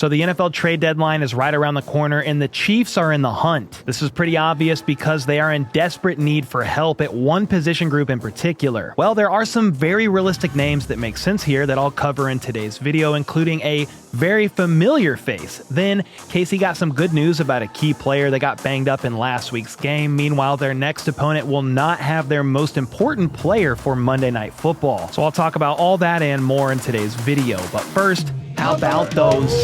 So the NFL trade deadline is right around the corner, and the Chiefs are in the hunt. This is pretty obvious because they are in desperate need for help at one position group in particular. Well, there are some very realistic names that make sense here that I'll cover in today's video, including a very familiar face. Then, Casey got some good news about a key player that got banged up in last week's game. Meanwhile, their next opponent will not have their most important player for Monday Night Football. So I'll talk about all that and more in today's video. But first, how about those?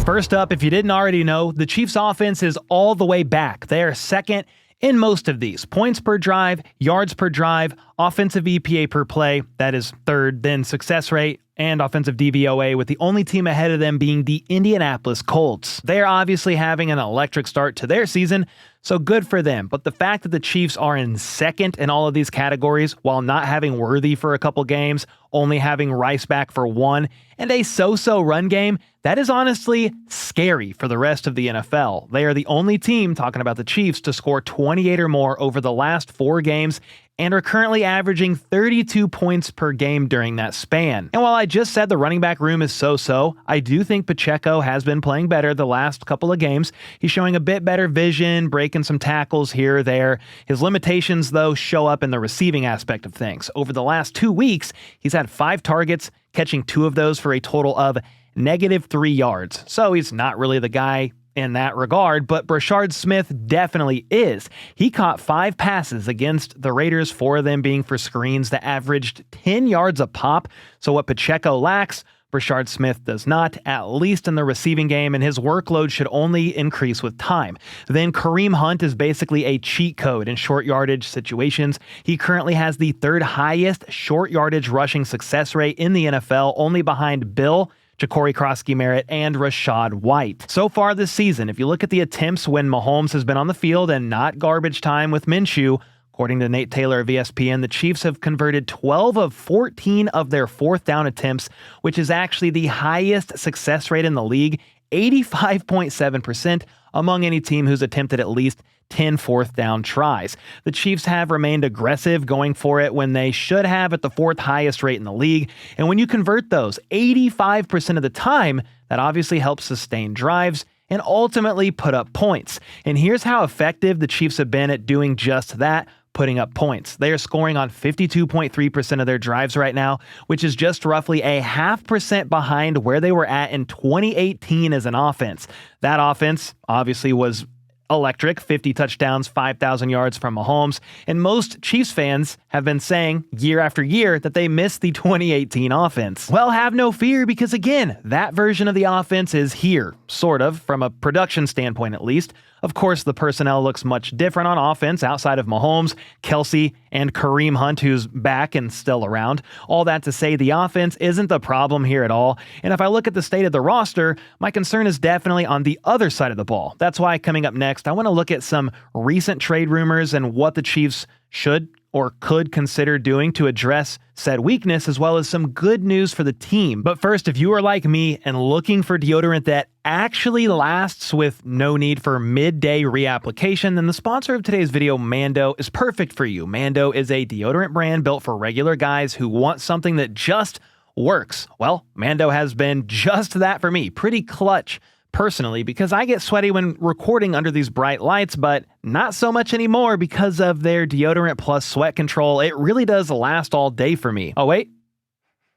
First up, if you didn't already know, the Chiefs offense is all the way back. They are second in most of these. Points per drive, yards per drive, offensive EPA per play, that is third, then success rate, and offensive DVOA, with the only team ahead of them being the Indianapolis Colts. They are obviously having an electric start to their season, so good for them. But the fact that the Chiefs are in second in all of these categories while not having Worthy for a couple games, only having Rice back for one, and a so-so run game, that is honestly scary for the rest of the NFL. They are the only team, talking about the Chiefs, to score 28 or more over the last 4 games and are currently averaging 32 points per game during that span. And while I just said the running back room is so-so, I do think Pacheco has been playing better the last couple of games. He's showing a bit better vision, breaking some tackles here or there. His limitations, though, show up in the receiving aspect of things. Over the last 2 weeks, he's had 5 targets, catching 2 of those for a total of -3 yards. So he's not really the guy in that regard, but Trey Smith definitely is. He caught 5 passes against the Raiders, 4 of them being for screens that averaged 10 yards a pop. So what Pacheco lacks, Trey Smith does not, at least in the receiving game, and his workload should only increase with time. Then Kareem Hunt is basically a cheat code in short yardage situations. He currently has the 3rd highest short yardage rushing success rate in the NFL, only behind Bill, Ja'Cory Krosky-Merritt, and Rachaad White. So far this season, if you look at the attempts when Mahomes has been on the field and not garbage time with Minshew, according to Nate Taylor of ESPN, the Chiefs have converted 12 of 14 of their 4th down attempts, which is actually the highest success rate in the league, 85.7% among any team who's attempted at least 10 4th down tries. The Chiefs have remained aggressive, going for it when they should have at the 4th highest rate in the league. And when you convert those 85% of the time, that obviously helps sustain drives and ultimately put up points. And here's how effective the Chiefs have been at doing just that, putting up points. They are scoring on 52.3% of their drives right now, which is just roughly a 0.5% behind where they were at in 2018 as an offense. That offense obviously was electric, 50 touchdowns, 5,000 yards from Mahomes, and most Chiefs fans have been saying year after year that they missed the 2018 offense. Well, have no fear, because again, that version of the offense is here, sort of, from a production standpoint at least. Of course, the personnel looks much different on offense outside of Mahomes, Kelsey, and Kareem Hunt, who's back and still around. All that to say, the offense isn't the problem here at all. And if I look at the state of the roster, my concern is definitely on the other side of the ball. That's why coming up next, I want to look at some recent trade rumors and what the Chiefs should or could consider doing to address said weakness, as well as some good news for the team. But first, if you are like me and looking for deodorant that actually lasts with no need for midday reapplication, then the sponsor of today's video, Mando, is perfect for you. Mando is a deodorant brand built for regular guys who want something that just works. Well, Mando has been just that for me. Pretty clutch, personally, because I get sweaty when recording under these bright lights, but not so much anymore because of their deodorant plus sweat control. It really does last all day for me. Oh, wait.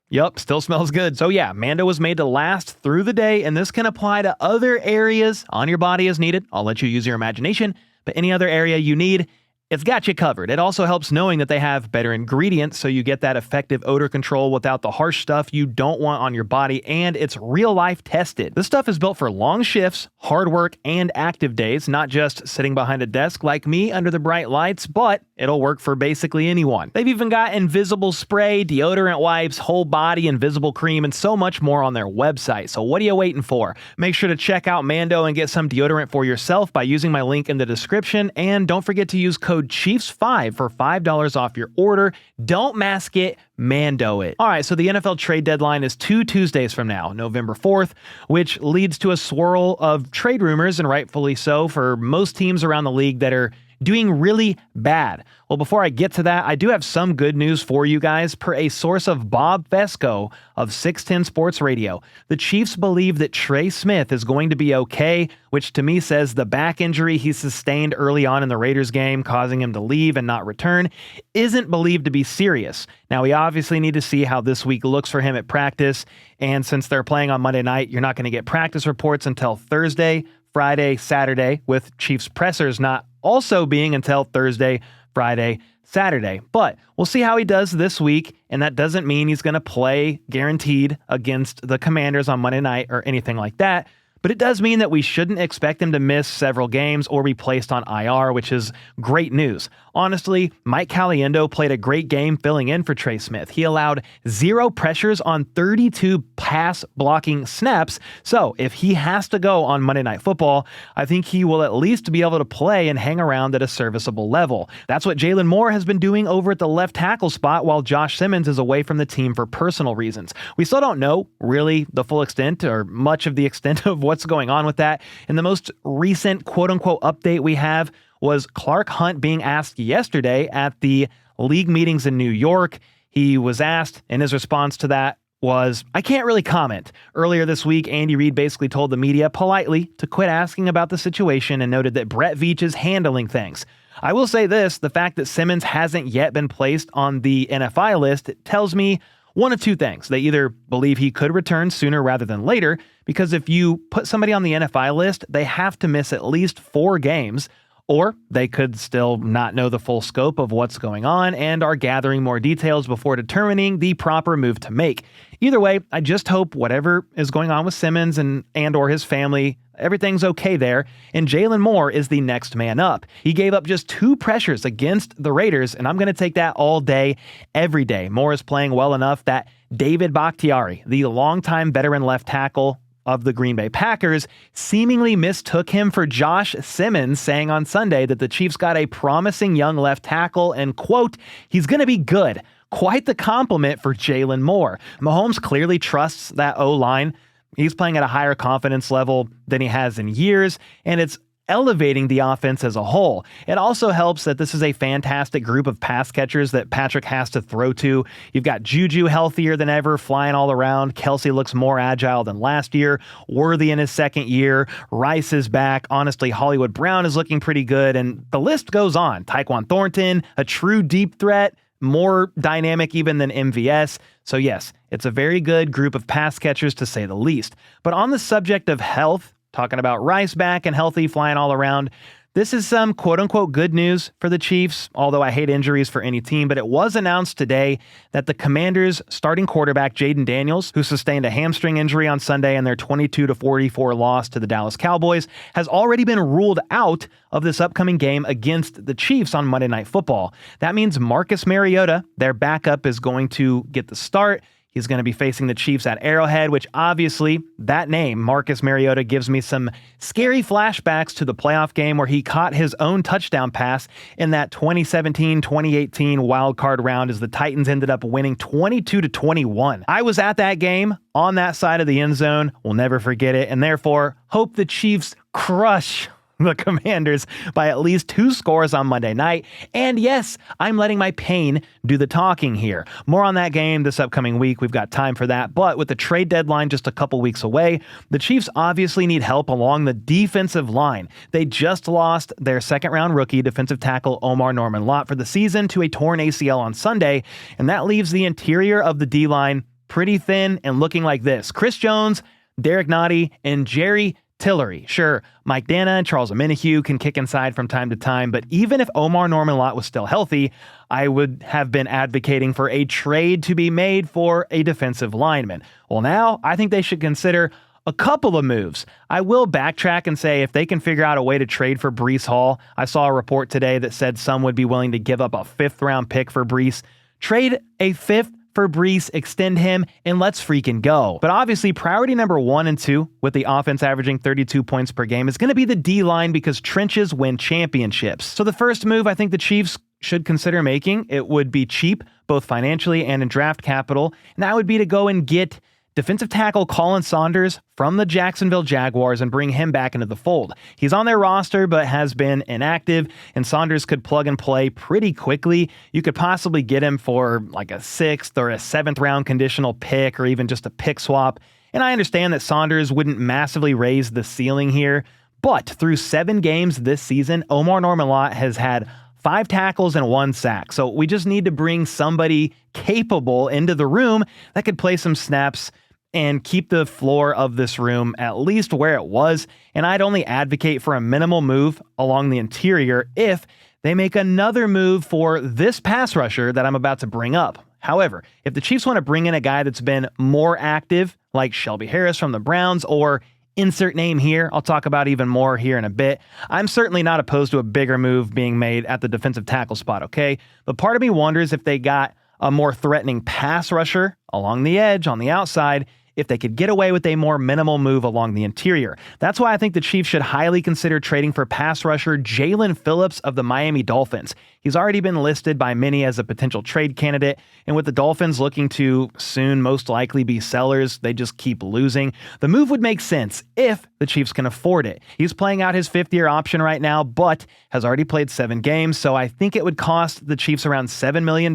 Yup, still smells good. So yeah, Mando was made to last through the day, and this can apply to other areas on your body as needed. I'll let you use your imagination, but any other area you need, it's got you covered. It also helps knowing that they have better ingredients, so you get that effective odor control without the harsh stuff you don't want on your body, and it's real life tested. This stuff is built for long shifts, hard work, and active days, not just sitting behind a desk like me under the bright lights, but it'll work for basically anyone. They've even got invisible spray, deodorant wipes, whole body invisible cream, and so much more on their website. So what are you waiting for? Make sure to check out Mando and get some deodorant for yourself by using my link in the description, and don't forget to use code CHIEFS5 for $5 off your order. Don't mask it, Mando it. All right, so the NFL trade deadline is 2 Tuesdays from now, November 4th, which leads to a swirl of trade rumors, and rightfully so, for most teams around the league that are doing really bad. Well, before I get to that, I do have some good news for you guys. Per a source of Bob Fesco of 610 Sports Radio, the Chiefs believe that Trey Smith is going to be okay, which to me says the back injury he sustained early on in the Raiders game, causing him to leave and not return, isn't believed to be serious. Now, we obviously need to see how this week looks for him at practice, and since they're playing on Monday night, you're not going to get practice reports until Thursday, Friday, Saturday, with Chiefs pressers not also being until Thursday, Friday, Saturday. But we'll see how he does this week, and that doesn't mean he's going to play guaranteed against the Commanders on Monday night or anything like that. But it does mean that we shouldn't expect him to miss several games or be placed on IR, which is great news. Honestly, Mike Caliendo played a great game filling in for Trey Smith. He allowed 0 pressures on 32 pass blocking snaps. So if he has to go on Monday Night Football, I think he will at least be able to play and hang around at a serviceable level. That's what Jalen Moore has been doing over at the left tackle spot while Josh Simmons is away from the team for personal reasons. We still don't know really the full extent or much of the extent of what's going on with that. And the most recent quote-unquote update we have was Clark Hunt being asked yesterday at the league meetings in New York. He was asked, and his response to that was, "I can't really comment." Earlier this week, Andy Reid basically told the media politely to quit asking about the situation and noted that Brett Veach is handling things. I will say this, the fact that Simmons hasn't yet been placed on the NFI list tells me one of two things. They either believe he could return sooner rather than later, because if you put somebody on the NFI list, they have to miss at least 4 games, or they could still not know the full scope of what's going on and are gathering more details before determining the proper move to make. Either way, I just hope whatever is going on with Simmons and or his family, everything's okay there, and Jalen Moore is the next man up. He gave up just 2 pressures against the Raiders, and I'm going to take that all day, every day. Moore is playing well enough that David Bakhtiari, the longtime veteran left tackle of the Green Bay Packers, seemingly mistook him for Josh Simmons, saying on Sunday that the Chiefs got a promising young left tackle and, quote, "he's going to be good." Quite the compliment for Jalen Moore. Mahomes clearly trusts that O-line. He's playing at a higher confidence level than he has in years, and it's elevating the offense as a whole. It also helps that this is a fantastic group of pass catchers that Patrick has to throw to. You've got Juju healthier than ever, flying all around. Kelsey looks more agile than last year. Worthy in his second year. Rice is back. Honestly, Hollywood Brown is looking pretty good, and the list goes on. Tyquan Thornton, a true deep threat, more dynamic even than MVS. So yes, it's a very good group of pass catchers to say the least. But on the subject of health, talking about Rice back and healthy, flying all around, this is some quote-unquote good news for the Chiefs, although I hate injuries for any team, but it was announced today that the Commanders' starting quarterback, Jaden Daniels, who sustained a hamstring injury on Sunday in their 22-44 loss to the Dallas Cowboys, has already been ruled out of this upcoming game against the Chiefs on Monday Night Football. That means Marcus Mariota, their backup, is going to get the start. He's going to be facing the Chiefs at Arrowhead, which obviously, that name, Marcus Mariota, gives me some scary flashbacks to the playoff game where he caught his own touchdown pass in that 2017-2018 wild card round as the Titans ended up winning 22-21. I was at that game on that side of the end zone. We'll never forget it, and therefore hope the Chiefs crush the Commanders by at least 2 scores on Monday night. And yes, I'm letting my pain do the talking here. More on that game this upcoming week. We've got time for that. But with the trade deadline just a couple weeks away, the Chiefs obviously need help along the defensive line. They just lost their second-round rookie defensive tackle Omar Norman-Lott for the season to a torn ACL on Sunday, and that leaves the interior of the D-line pretty thin and looking like this: Chris Jones, Derek Nottie, and Jerry Tillery. Sure, Mike Dana and Charles Omenihu can kick inside from time to time, but even if Omar Norman-Lott was still healthy, I would have been advocating for a trade to be made for a defensive lineman. Well, now I think they should consider a couple of moves. I will backtrack and say if they can figure out a way to trade for Breece Hall. I saw a report today that said some would be willing to give up a 5th-round pick for Breece. Trade a 5th for Breece, extend him, and let's freaking go. But obviously, priority number 1 and 2, with the offense averaging 32 points per game, is going to be the D-line because trenches win championships. So the first move I think the Chiefs should consider making, it would be cheap, both financially and in draft capital, and that would be to go and get defensive tackle Colin Saunders from the Jacksonville Jaguars and bring him back into the fold. He's on their roster but has been inactive, and Saunders could plug and play pretty quickly. You could possibly get him for like a 6th or a 7th round conditional pick or even just a pick swap. And I understand that Saunders wouldn't massively raise the ceiling here, but through 7 games this season, Omar Norman-Lott has had 5 tackles and 1 sack. So we just need to bring somebody capable into the room that could play some snaps and keep the floor of this room at least where it was. And I'd only advocate for a minimal move along the interior if they make another move for this pass rusher that I'm about to bring up. However, if the Chiefs want to bring in a guy that's been more active, like Shelby Harris from the Browns, or insert name here, I'll talk about even more here in a bit, I'm certainly not opposed to a bigger move being made at the defensive tackle spot, okay? But part of me wonders if they got a more threatening pass rusher along the edge, on the outside, if they could get away with a more minimal move along the interior. That's why I think the Chiefs should highly consider trading for pass rusher Jaelan Phillips of the Miami Dolphins. He's already been listed by many as a potential trade candidate, and with the Dolphins looking to soon most likely be sellers, they just keep losing. The move would make sense if the Chiefs can afford it. He's playing out his 5th-year option right now, but has already played 7 games, so I think it would cost the Chiefs around $7 million.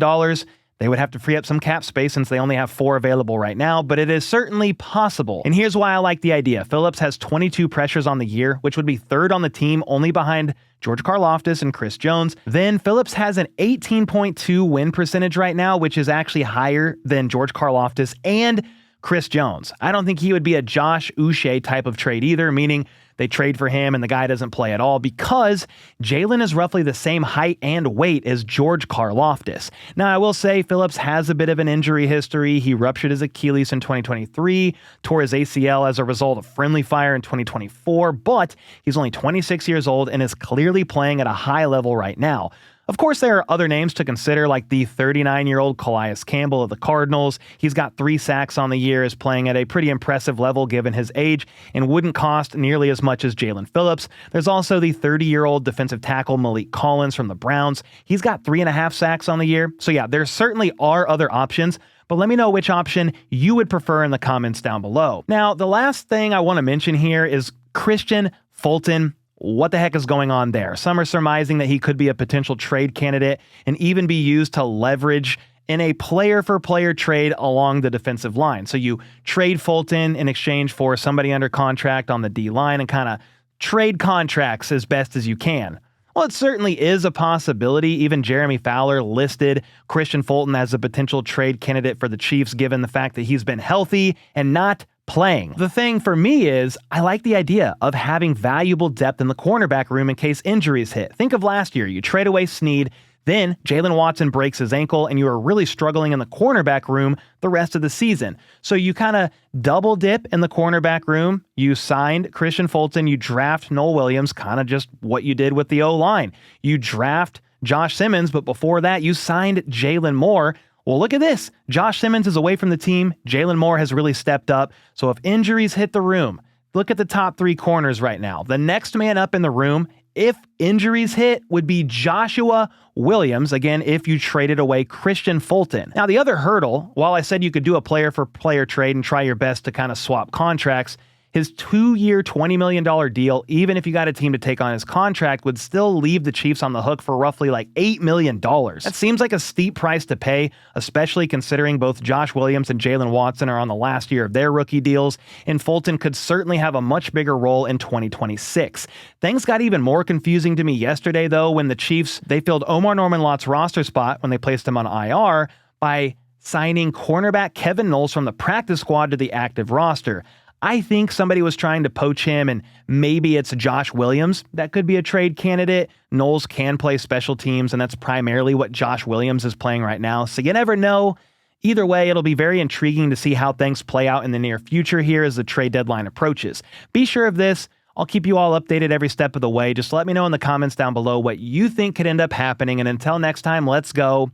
They would have to free up some cap space since they only have 4 available right now, but it is certainly possible. And here's why I like the idea. Phillips has 22 pressures on the year, which would be 3rd on the team, only behind George Karlaftis and Chris Jones. Then Phillips has an 18.2 win percentage right now, which is actually higher than George Karlaftis and Chris Jones. I don't think he would be a Josh Uche type of trade either, meaning they trade for him and the guy doesn't play at all, because Jaelan is roughly the same height and weight as George Karlaftis. Now, I will say Phillips has a bit of an injury history. He ruptured his Achilles in 2023, tore his ACL as a result of friendly fire in 2024, but he's only 26 years old and is clearly playing at a high level right now. Of course, there are other names to consider, like the 39-year-old Calais Campbell of the Cardinals. He's got 3 sacks on the year, is playing at a pretty impressive level given his age, and wouldn't cost nearly as much as Jaelan Phillips. There's also the 30-year-old defensive tackle Malik Collins from the Browns. He's got 3.5 sacks on the year. So yeah, there certainly are other options, but let me know which option you would prefer in the comments down below. Now, the last thing I want to mention here is Kristian Fulton. What the heck is going on there? Some are surmising that he could be a potential trade candidate and even be used to leverage in a player-for-player trade along the defensive line. So you trade Fulton in exchange for somebody under contract on the D-line and kind of trade contracts as best as you can. Well, it certainly is a possibility. Even Jeremy Fowler listed Kristian Fulton as a potential trade candidate for the Chiefs, given the fact that he's been healthy and not playing. The thing for me is I like the idea of having valuable depth in the cornerback room in case injuries hit. Think of last year. You trade away Snead, then Jalen Watson breaks his ankle, and you are really struggling in the cornerback room the rest of the season. So you kind of double dip in the cornerback room. You signed Kristian Fulton. You draft Noel Williams, kind of just what you did with the O-line. You draft Josh Simmons, but before that, you signed Jalen Moore. Well, look at this. Josh Simmons is away from the team. Jalen Moore has really stepped up. So if injuries hit the room, look at the top 3 corners right now. The next man up in the room, if injuries hit, would be Joshua Williams, again, if you traded away Kristian Fulton. Now, the other hurdle, while I said you could do a player-for-player trade and try your best to kind of swap contracts, his 2-year, $20 million deal, even if you got a team to take on his contract, would still leave the Chiefs on the hook for roughly like $8 million. That seems like a steep price to pay, especially considering both Josh Williams and Jalen Watson are on the last year of their rookie deals, and Fulton could certainly have a much bigger role in 2026. Things got even more confusing to me yesterday, though, when the Chiefs, they filled Omar Norman-Lott's roster spot when they placed him on IR by signing cornerback Kevin Knowles from the practice squad to the active roster. I think somebody was trying to poach him, and maybe it's Josh Williams that could be a trade candidate. Knowles can play special teams, and that's primarily what Josh Williams is playing right now. So you never know. Either way, it'll be very intriguing to see how things play out in the near future here as the trade deadline approaches. Be sure of this. I'll keep you all updated every step of the way. Just let me know in the comments down below what you think could end up happening. And until next time, let's go.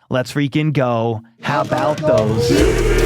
Let's freaking go. How about those?